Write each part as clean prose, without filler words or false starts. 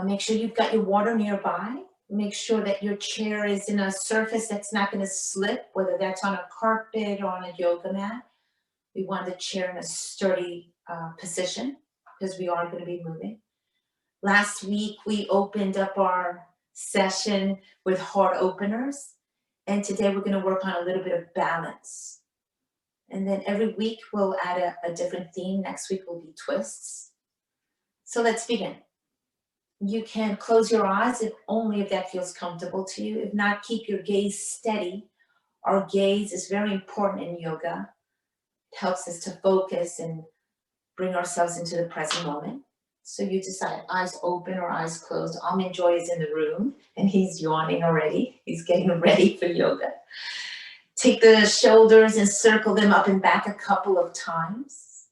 Make sure you've got your water nearby. Make sure that your chair is in a surface that's not going to slip, whether that's on a carpet or on a yoga mat. We want the chair in a sturdy position because we are going to be moving. Last week, we opened up our session with heart openers. And today we're going to work on a little bit of balance. And then every week we'll add a different theme. Next week will be twists. So let's begin. You can close your eyes only if that feels comfortable to you. If not, keep your gaze steady. Our gaze is very important in yoga. It helps us to focus and bring ourselves into the present moment. So you decide, eyes open or eyes closed. Amin Joy is in the room and he's yawning already. He's getting ready for yoga. Take the shoulders and circle them up and back a couple of times.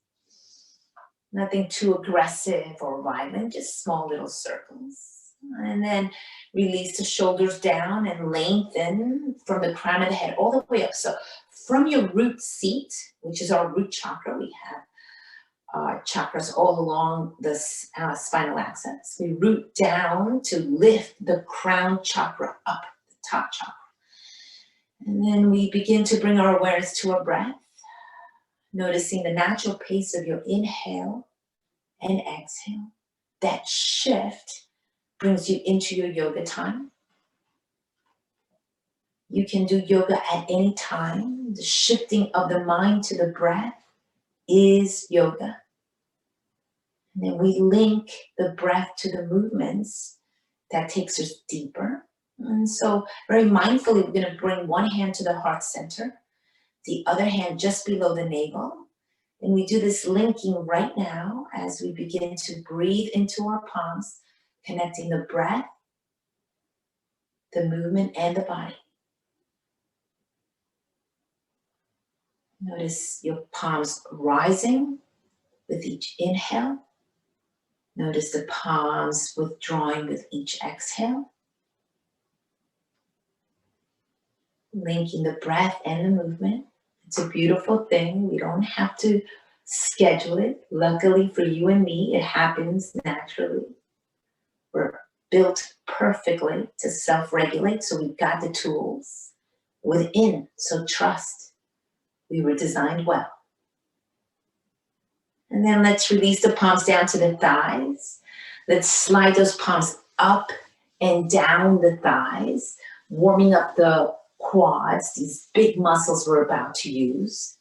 Nothing too aggressive or violent, just small little circles. And then release the shoulders down and lengthen from the crown of the head all the way up. So from your root seat, which is our root chakra, we have chakras all along the spinal axis. We root down to lift the crown chakra up, the top chakra. And then we begin to bring our awareness to our breath, noticing the natural pace of your inhale and exhale. That shift brings you into your yoga time. You can do yoga at any time. The shifting of the mind to the breath is yoga. And then we link the breath to the movements. That takes us deeper. And so very mindfully, we're going to bring one hand to the heart center, the other hand just below the navel. And we do this linking right now as we begin to breathe into our palms, connecting the breath, the movement, and the body. Notice your palms rising with each inhale. Notice the palms withdrawing with each exhale. Linking the breath and the movement. It's a beautiful thing. We don't have to schedule it. Luckily for you and me, it happens naturally. We're built perfectly to self-regulate, so we've got the tools within. So trust, we were designed well. And then let's release the palms down to the thighs. Let's slide those palms up and down the thighs, warming up the quads, these big muscles we're about to use.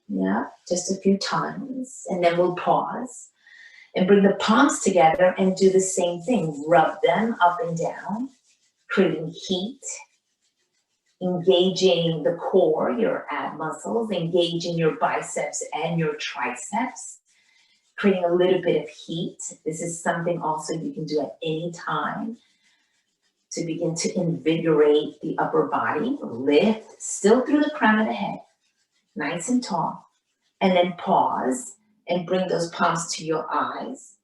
Yeah, just a few times. And then we'll pause and bring the palms together and do the same thing. Rub them up and down, creating heat, engaging the core, your ab muscles, engaging your biceps and your triceps, creating a little bit of heat. This is something also you can do at any time to begin to invigorate the upper body. Lift, still through the crown of the head, nice and tall. And then pause and bring those palms to your eyes.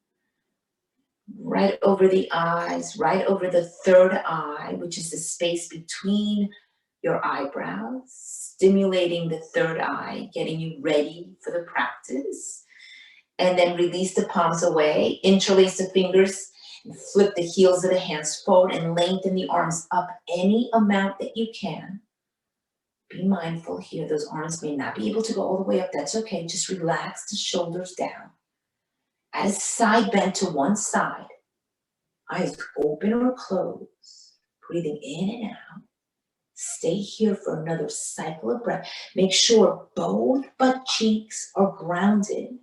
Right over the eyes, right over the third eye, which is the space between your eyebrows, stimulating the third eye, getting you ready for the practice. And then release the palms away, interlace the fingers, and flip the heels of the hands forward and lengthen the arms up any amount that you can. Be mindful here, those arms may not be able to go all the way up, that's okay. Just relax the shoulders down. Add a side bend to one side. Eyes open or closed, breathing in and out. Stay here for another cycle of breath. Make sure both butt cheeks are grounded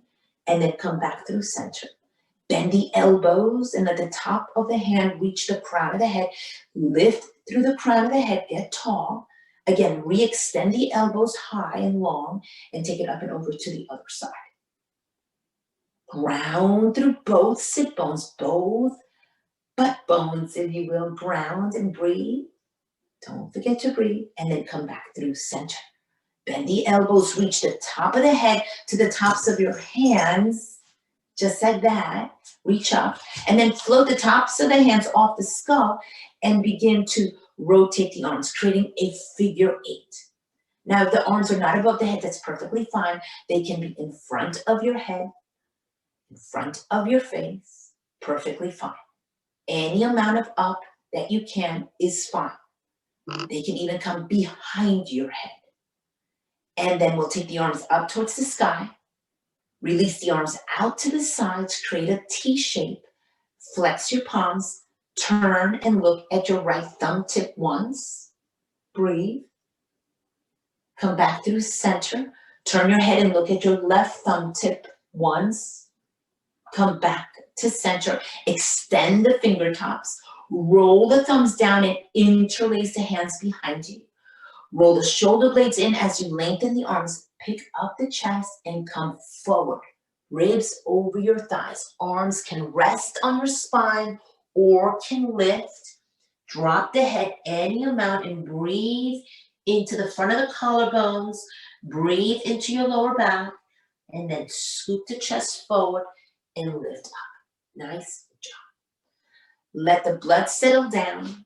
and then come back through center. Bend the elbows and at the top of the hand, reach the crown of the head. Lift through the crown of the head, get tall. Again, re-extend the elbows high and long and take it up and over to the other side. Ground through both sit bones, both butt bones, if you will. Ground and breathe. Don't forget to breathe and then come back through center. Bend the elbows, reach the top of the head to the tops of your hands, just like that. Reach up and then float the tops of the hands off the skull and begin to rotate the arms, creating a figure 8. Now, if the arms are not above the head, that's perfectly fine. They can be in front of your head, in front of your face, perfectly fine. Any amount of up that you can is fine. They can even come behind your head. And then we'll take the arms up towards the sky. Release the arms out to the sides, create a T shape. Flex your palms, turn and look at your right thumb tip once. Breathe. Come back through center. Turn your head and look at your left thumb tip once. Come back to center. Extend the fingertips. Roll the thumbs down and interlace the hands behind you. Roll the shoulder blades in as you lengthen the arms. Pick up the chest and come forward. Ribs over your thighs. Arms can rest on your spine or can lift. Drop the head any amount and breathe into the front of the collarbones. Breathe into your lower back and then scoop the chest forward and lift up. Nice job. Let the blood settle down.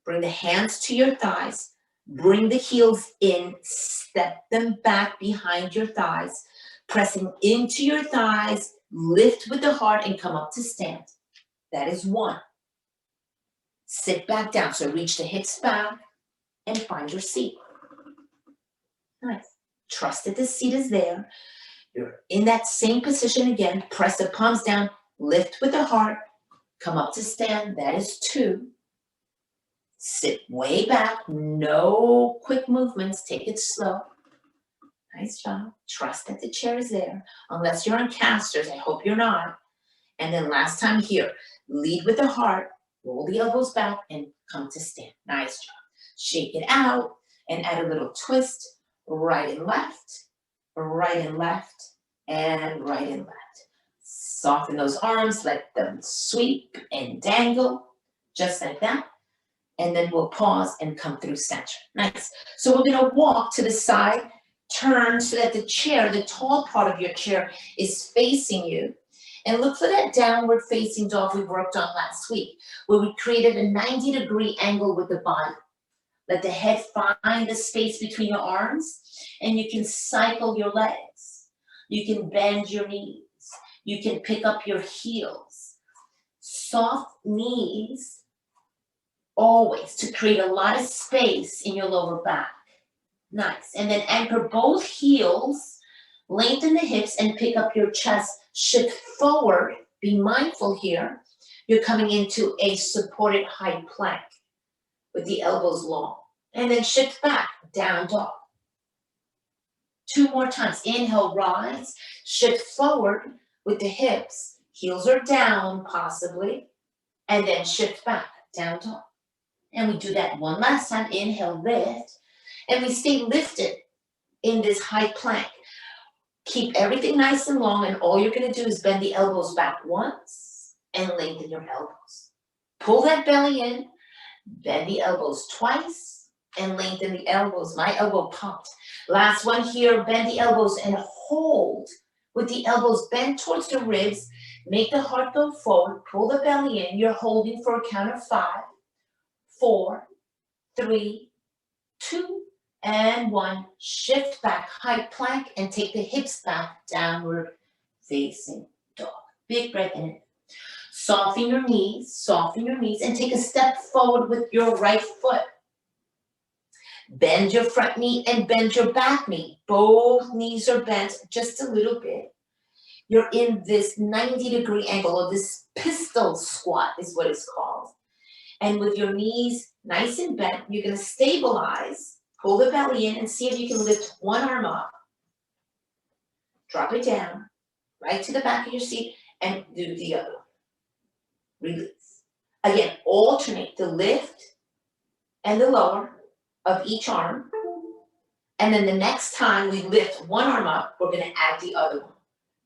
Bring the hands to your thighs. Bring the heels in. Step them back behind your thighs. Pressing into your thighs. Lift with the heart and come up to stand. That is one. Sit back down. So reach the hips back and find your seat. Nice. Trust that the seat is there. You're in that same position again. Press the palms down. Lift with the heart. Come up to stand. That is two. Sit way back. No quick movements. Take it slow. Nice job. Trust that the chair is there. Unless you're on casters. I hope you're not. And then last time here. Lead with the heart. Roll the elbows back and come to stand. Nice job. Shake it out and add a little twist. Right and left. Right and left. And right and left. Soften those arms. Let them sweep and dangle. Just like that. And then we'll pause and come through center. Nice. So we're going to walk to the side. Turn so that the chair, the tall part of your chair, is facing you. And look for that downward facing dog we worked on last week, where we created a 90-degree angle with the body. Let the head find the space between your arms, and you can cycle your legs. You can bend your knees. You can pick up your heels. Soft knees, always, to create a lot of space in your lower back. Nice. And then anchor both heels, lengthen the hips, and pick up your chest. Shift forward. Be mindful here. You're coming into a supported high plank with the elbows long. And then shift back, down dog. Two more times. Inhale, rise. Shift forward with the hips. Heels are down, possibly. And then shift back, down dog. And we do that one last time. Inhale, lift. And we stay lifted in this high plank. Keep everything nice and long, and all you're going to do is bend the elbows back once and lengthen your elbows. Pull that belly in, bend the elbows twice, and lengthen the elbows. My elbow pumped. Last one here, bend the elbows and hold with the elbows bent towards the ribs. Make the heart go forward. Pull the belly in. You're holding for a count of 5, 4, 3, 2, and 1. Shift back, high plank, and take the hips back, downward facing dog. Big breath in. Soften your knees, and take a step forward with your right foot. Bend your front knee and bend your back knee. Both knees are bent just a little bit. You're in this 90-degree angle, or this pistol squat is what it's called. And with your knees nice and bent, you're going to stabilize. Pull the belly in and see if you can lift one arm up. Drop it down, right to the back of your seat, and do the other one. Release. Again, alternate the lift and the lower of each arm. And then the next time we lift one arm up, we're going to add the other one.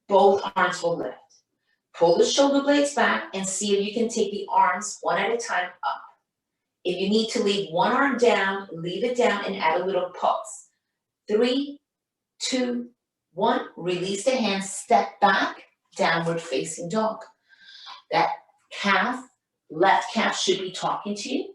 Both arms will lift. Pull the shoulder blades back and see if you can take the arms one at a time up. If you need to leave one arm down, leave it down and add a little pulse. 3, 2, 1. Release the hands, step back, downward facing dog. That calf, left calf should be talking to you.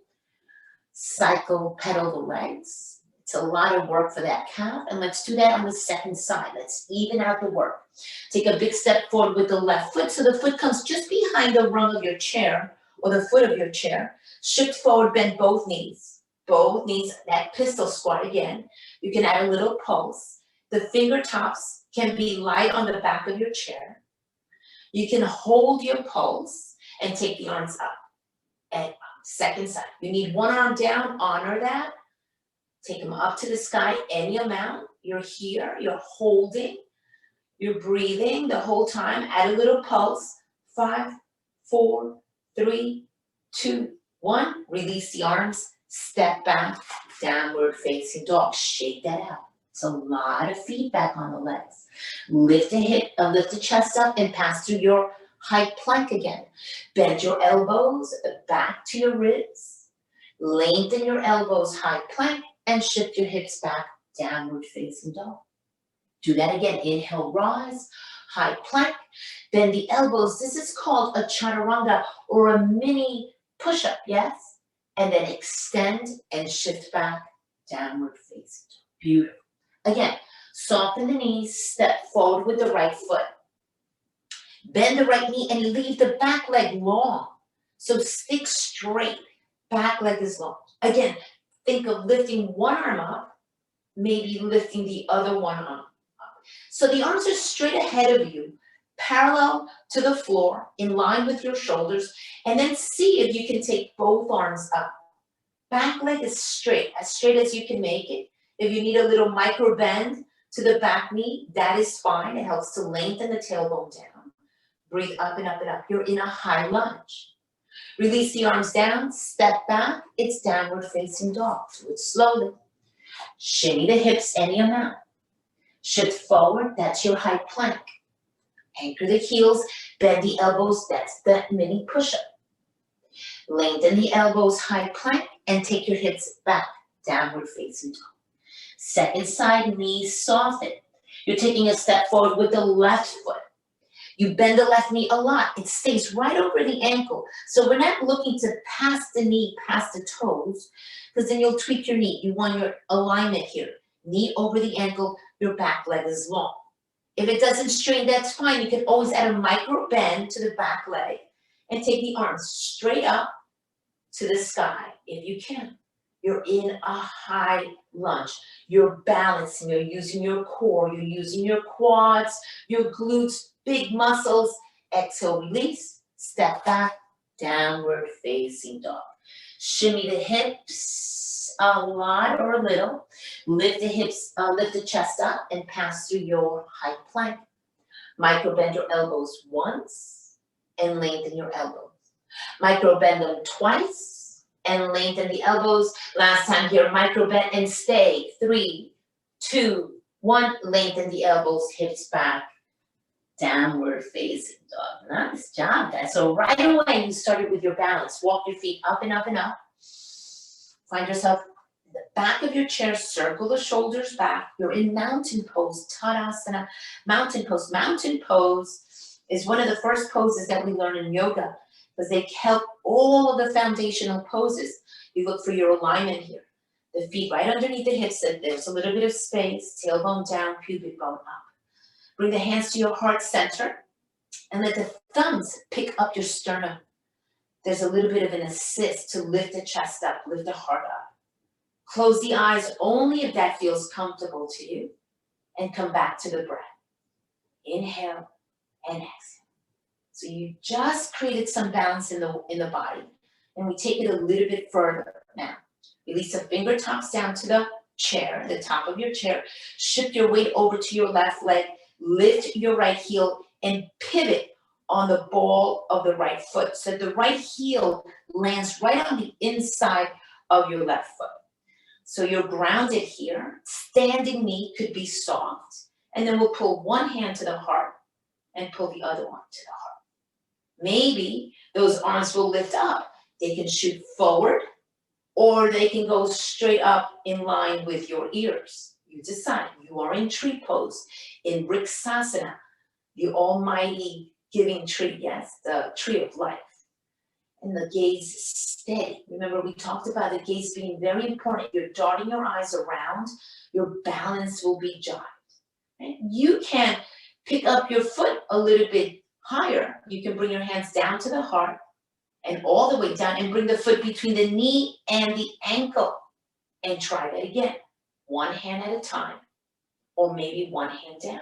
Cycle, pedal the legs. It's a lot of work for that calf. And let's do that on the second side. Let's even out the work. Take a big step forward with the left foot so the foot comes just behind the rung of your chair or the foot of your chair. Shift forward, bend both knees. Both knees, that pistol squat again. You can add a little pulse. The fingertips can be light on the back of your chair. You can hold your pulse and take the arms up and up. Second side. You need one arm down, honor that. Take them up to the sky, any amount. You're here, you're holding, you're breathing the whole time. Add a little pulse. 5, 4, 3, 2, 1. Release the arms, step back, downward facing dog. Shake that out. It's a lot of feedback on the legs. Lift the chest up and pass through your high plank again. Bend your elbows back to your ribs. Lengthen your elbows, high plank, and shift your hips back, downward facing dog. Do that again. Inhale, rise, high plank. Bend the elbows. This is called a chaturanga or a mini push-up, yes? And then extend and shift back, downward facing dog. Beautiful. Again, soften the knees, step forward with the right foot. Bend the right knee and leave the back leg long. So stick straight, back leg is long. Again, think of lifting one arm up, maybe lifting the other one arm up. So the arms are straight ahead of you, parallel to the floor, in line with your shoulders, and then see if you can take both arms up. Back leg is straight as you can make it. If you need a little micro bend to the back knee, that is fine. It helps to lengthen the tailbone down. Breathe up and up and up. You're in a high lunge. Release the arms down, step back. It's downward facing dog. Do it slowly. Shimmy the hips any amount. Shift forward, that's your high plank. Anchor the heels, bend the elbows, that's the mini push-up. Lengthen the elbows, high plank, and take your hips back, downward facing dog. Second side, knees soften. You're taking a step forward with the left foot. You bend the left knee a lot. It stays right over the ankle. So we're not looking to pass the knee past the toes, because then you'll tweak your knee. You want your alignment here. Knee over the ankle, your back leg is long. If it doesn't strain, that's fine. You can always add a micro bend to the back leg and take the arms straight up to the sky if you can. You're in a high lunge. You're balancing, you're using your core, you're using your quads, your glutes, big muscles. Exhale, release, step back, downward facing dog. Shimmy the hips a lot or a little. Lift the hips, lift the chest up and pass through your high plank. Micro bend your elbows once and lengthen your elbows. Micro bend them twice and lengthen the elbows. Last time here, micro bend and stay. 3, 2, 1. Lengthen the elbows, hips back, downward facing dog. Nice job, guys. So right away, you started with your balance. Walk your feet up and up and up. Find yourself in the back of your chair. Circle the shoulders back. You're in mountain pose, Tadasana. Mountain pose. Mountain pose is one of the first poses that we learn in yoga, because they help all of the foundational poses. You look for your alignment here. The feet right underneath the hips. There's a little bit of space. Tailbone down, pubic bone up. Bring the hands to your heart center and let the thumbs pick up your sternum. There's a little bit of an assist to lift the chest up, lift the heart up. Close the eyes only if that feels comfortable to you, and come back to the breath. Inhale and exhale. So you just created some balance in the body, and we take it a little bit further now. Release the fingertips down to the chair, the top of your chair. Shift your weight over to your left leg. Lift your right heel and pivot on the ball of the right foot. So the right heel lands right on the inside of your left foot. So you're grounded here. Standing knee could be soft. And then we'll pull one hand to the heart and pull the other one to the heart. Maybe those arms will lift up. They can shoot forward, or they can go straight up in line with your ears. You decide. You are in tree pose, in Vriksasana, the almighty giving tree, yes, the tree of life. And the gaze is steady. Remember, we talked about the gaze being very important. You're darting your eyes around, your balance will be jived. Right? You can pick up your foot a little bit higher. You can bring your hands down to the heart and all the way down, and bring the foot between the knee and the ankle. And try that again. One hand at a time, or maybe one hand down.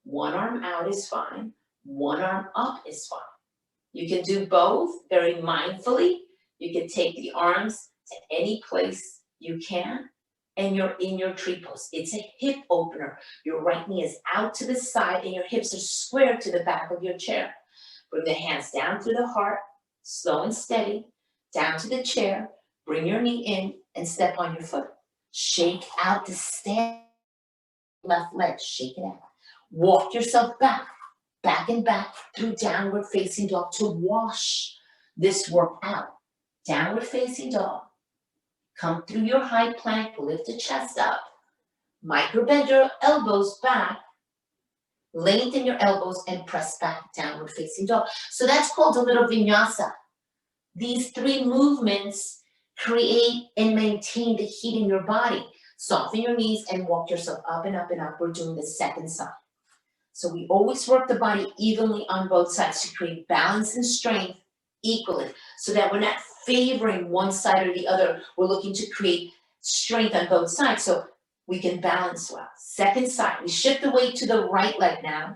One arm out is fine. One arm up is fine. You can do both very mindfully. You can take the arms to any place you can, and you're in your tree pose. It's a hip opener. Your right knee is out to the side, and your hips are square to the back of your chair. Bring the hands down through the heart, slow and steady, down to the chair. Bring your knee in and step on your foot. Shake out the stand, left leg, shake it out. Walk yourself back and back through downward facing dog to wash this work out. Downward facing dog. Come through your high plank, lift the chest up. Micro bend your elbows back. Lengthen your elbows and press back, downward facing dog. So that's called a little vinyasa. These three movements create and maintain the heat in your body. Soften your knees and walk yourself up and up and up. We're doing the second side. So we always work the body evenly on both sides to create balance and strength equally, so that we're not favoring one side or the other. We're looking to create strength on both sides so we can balance well. Second side, we shift the weight to the right leg now.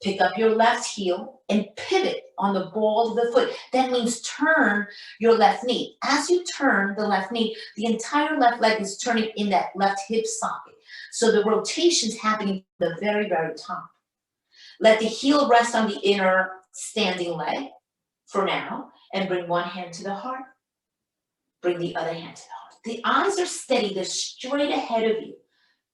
Pick up your left heel and pivot on the ball of the foot. That means turn your left knee. As you turn the left knee, the entire left leg is turning in that left hip socket. So the rotation's happening at the very, very top. Let the heel rest on the inner standing leg for now, and bring one hand to the heart. Bring the other hand to the heart. The eyes are steady, they're straight ahead of you.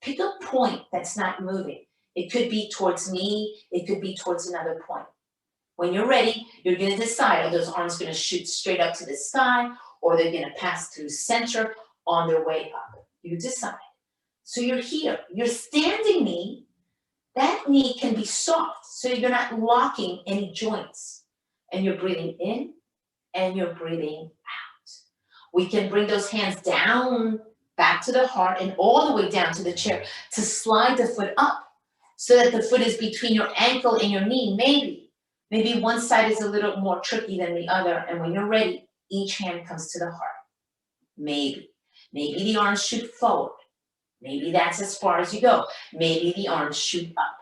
Pick a point that's not moving. It could be towards me, it could be towards another point. When you're ready, you're gonna decide, are those arms gonna shoot straight up to the sky, or they're gonna pass through center on their way up. You decide. So you're here, your standing knee, that knee can be soft, so you're not locking any joints. And you're breathing in, and you're breathing out. We can bring those hands down, back to the heart, and all the way down to the chair to slide the foot up so that the foot is between your ankle and your knee. Maybe one side is a little more tricky than the other, and when you're ready, each hand comes to the heart. Maybe the arms shoot forward. Maybe that's as far as you go. Maybe the arms shoot up.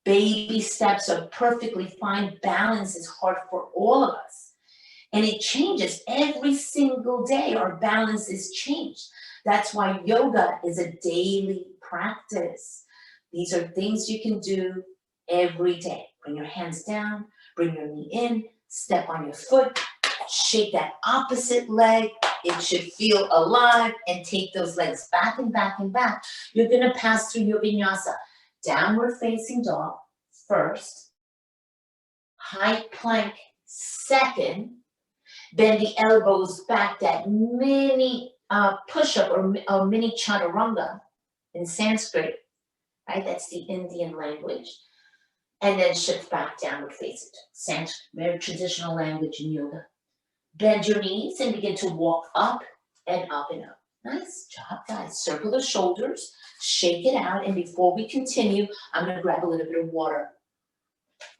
Baby steps are perfectly fine. Balance is hard for all of us. And it changes every single day. Our balance is changed. That's why yoga is a daily practice. These are things you can do every day. Bring your hands down, bring your knee in, step on your foot, shake that opposite leg. It should feel alive, and take those legs back and back and back. You're gonna pass through your vinyasa. Downward facing dog first, high plank second, bend the elbows back, that mini push-up or mini chaturanga in Sanskrit, right? That's the Indian language. And then shift back, downward facing dog. Sanskrit, very traditional language in yoga. Bend your knees and begin to walk up and up and up. Nice job, guys. Circle the shoulders, shake it out, and before we continue, I'm gonna grab a little bit of water.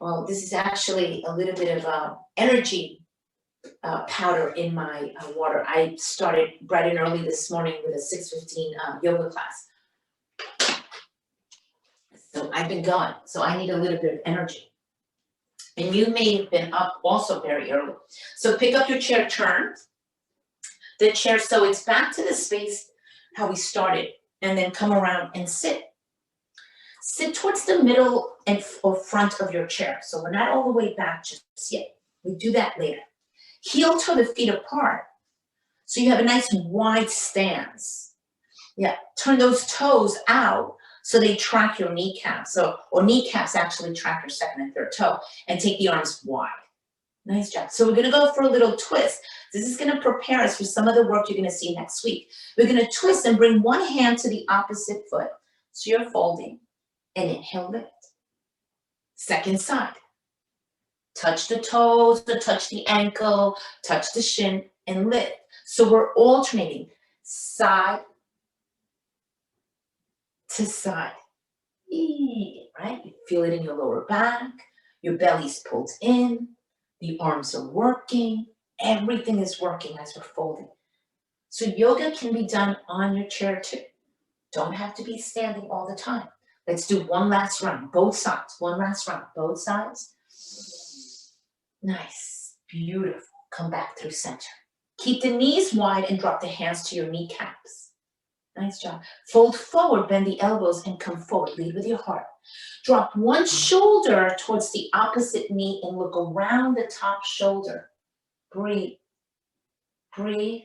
Well, this is actually a little bit of energy powder in my water. I started bright and early this morning with a 6:15 yoga class. So I've been going, so I need a little bit of energy. And you may have been up also very early. So pick up your chair, turn the chair so it's back to the space how we started, and then come around and sit. Sit towards the middle or front of your chair. So we're not all the way back just yet. We do that later. Heel toe the feet apart. So you have a nice wide stance. Yeah, turn those toes out so they track your kneecaps. Or kneecaps actually track your second and third toe, and take the arms wide. Nice job. So we're gonna go for a little twist. This is gonna prepare us for some of the work you're gonna see next week. We're gonna twist and bring one hand to the opposite foot. So you're folding, and inhale, lift. Second side. Touch the toes, or touch the ankle, touch the shin, and lift. So we're alternating side to side. Right? You feel it in your lower back, your belly's pulled in, the arms are working, Everything is working as we're folding. So yoga can be done on your chair too. Don't have to be standing all the time. Let's do one last round, both sides. One last round, both sides. Nice, beautiful. Come back through center. Keep the knees wide and drop the hands to your kneecaps. Nice job. Fold forward, bend the elbows and come forward. Lead with your heart. Drop one shoulder towards the opposite knee and look around the top shoulder. Breathe, breathe,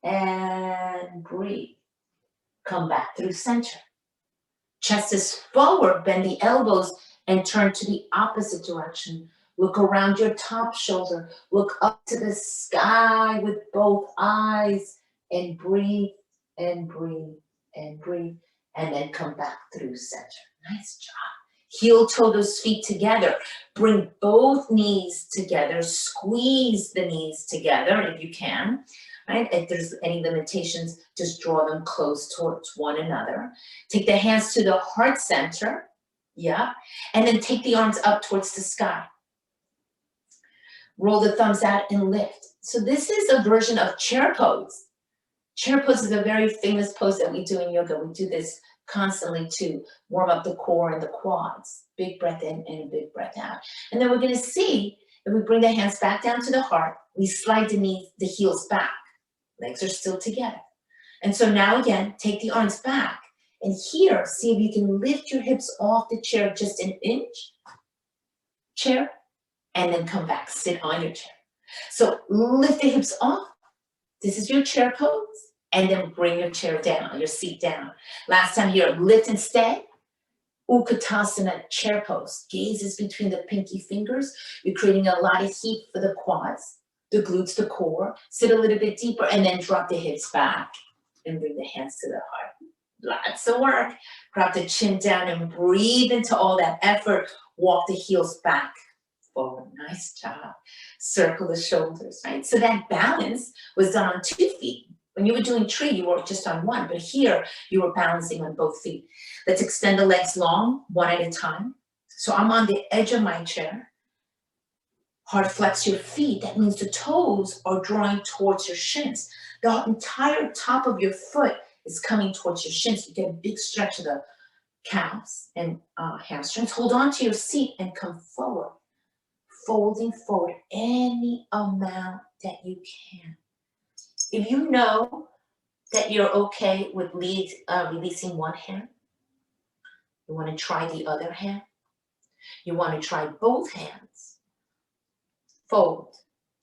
and breathe. Come back through center. Chest is forward, bend the elbows and turn to the opposite direction. Look around your top shoulder. Look up to the sky with both eyes and breathe and breathe and breathe. And then come back through center. Nice job. Heel toe those feet together. Bring both knees together. Squeeze the knees together if you can. Right? If there's any limitations, just draw them close towards one another. Take the hands to the heart center. Yeah. And then take the arms up towards the sky. Roll the thumbs out and lift. So this is a version of chair pose. Chair pose is a very famous pose that we do in yoga. We do this constantly to warm up the core and the quads. Big breath in and a big breath out. And then we're going to see if we bring the hands back down to the heart, we slide the heels back. Legs are still together. And so now again, take the arms back. And here, see if you can lift your hips off the chair just an inch. Chair. And then come back, sit on your chair. So lift the hips off. This is your chair pose. And then bring your chair down, your seat down. Last time here, lift and stay. Utkatasana, chair pose. Gazes between the pinky fingers. You're creating a lot of heat for the quads, the glutes, the core. Sit a little bit deeper and then drop the hips back and bring the hands to the heart. Lots of work. Drop the chin down and breathe into all that effort. Walk the heels back. Forward. Nice job. Circle the shoulders, right? So that balance was done on 2 feet. When you were doing tree, you were just on one, but here you were balancing on both feet. Let's extend the legs long, one at a time. So I'm on the edge of my chair. Hard flex your feet. That means the toes are drawing towards your shins. The entire top of your foot is coming towards your shins. You get a big stretch of the calves and hamstrings. Hold on to your seat and come forward. Folding forward any amount that you can. If you know that you're okay with releasing one hand, you want to try the other hand. You want to try both hands. Fold.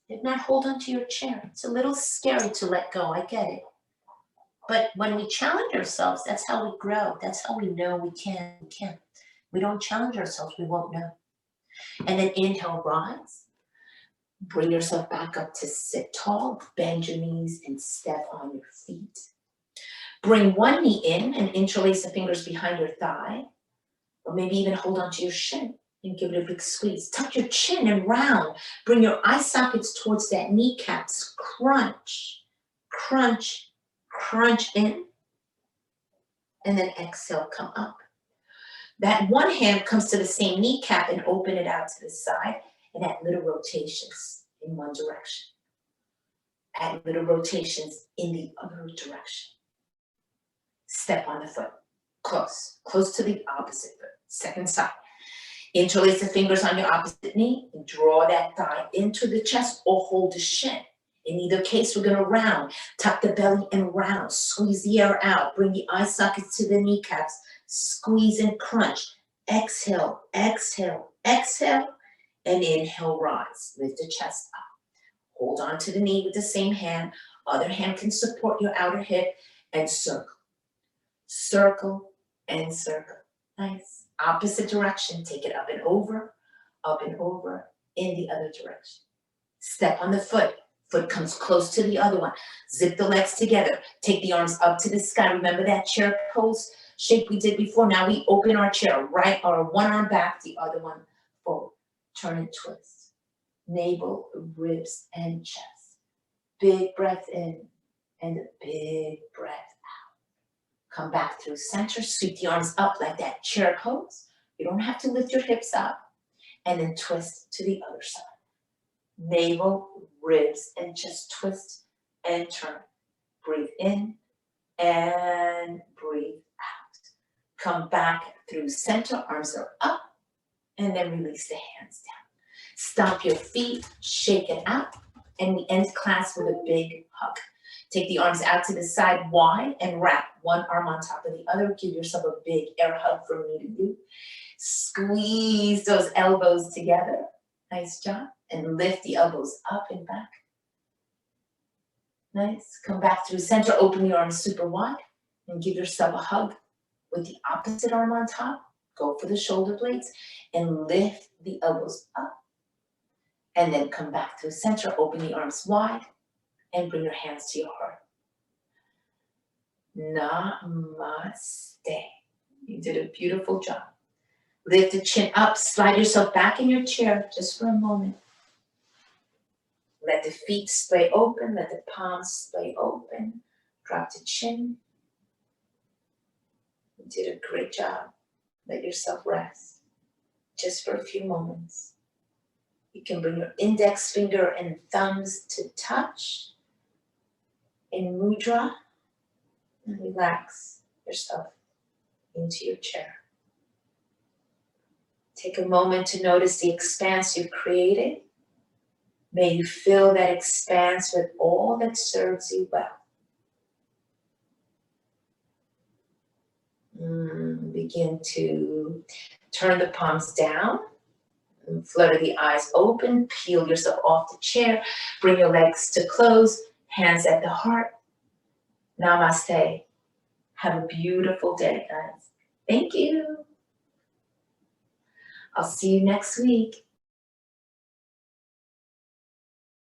If not, hold onto your chair. It's a little scary to let go, I get it. But when we challenge ourselves, that's how we grow. That's how we know we can. We don't challenge ourselves, we won't know. And then inhale, rise. Bring yourself back up to sit tall. Bend your knees and step on your feet. Bring one knee in and interlace the fingers behind your thigh. Or maybe even hold onto your shin and give it a big squeeze. Tuck your chin and round. Bring your eye sockets towards that kneecaps. Crunch, crunch, crunch in. And then exhale, come up. That one hand comes to the same kneecap and open it out to the side. And add little rotations in one direction. Add little rotations in the other direction. Step on the foot. Close to the opposite foot. Second side. Interlace the fingers on your opposite knee and draw that thigh into the chest or hold the shin. In either case, we're going to round. Tuck the belly and round. Squeeze the air out. Bring the eye sockets to the kneecaps. Squeeze and crunch. Exhale, exhale, exhale. And inhale, rise. Lift the chest up. Hold on to the knee with the same hand. Other hand can support your outer hip and circle. Circle and circle. Nice. Opposite direction. Take it up and over in the other direction. Step on the foot. Foot comes close to the other one. Zip the legs together. Take the arms up to the sky. Remember that chair pose shape we did before? Now we open our chair. Right, or one arm back, the other one forward. Turn and twist. Navel, ribs, and chest. Big breath in and a big breath out. Come back through center. Sweep the arms up like that chair pose. You don't have to lift your hips up. And then twist to the other side. navel, ribs, and just twist and turn. Breathe in and breathe out. Come back through center, arms are up, and then release the hands down. Stomp your feet, shake it out, and we end class with a big hug. Take the arms out to the side wide and wrap one arm on top of the other. Give yourself a big air hug from me to you. Squeeze those elbows together. Nice job. And lift the elbows up and back. Nice. Come back through center. Open the arms super wide and give yourself a hug with the opposite arm on top. Go for the shoulder blades and lift the elbows up. And then come back through center. Open the arms wide and bring your hands to your heart. Namaste. You did a beautiful job. Lift the chin up. Slide yourself back in your chair just for a moment. Let the feet splay open. Let the palms splay open. Drop the chin. You did a great job. Let yourself rest just for a few moments. You can bring your index finger and thumbs to touch in mudra and relax yourself into your chair. Take a moment to notice the expanse you've created. May you fill that expanse with all that serves you well. Begin to turn the palms down. Flutter the eyes open. Peel yourself off the chair. Bring your legs to close. Hands at the heart. Namaste. Have a beautiful day, guys. Thank you. I'll see you next week.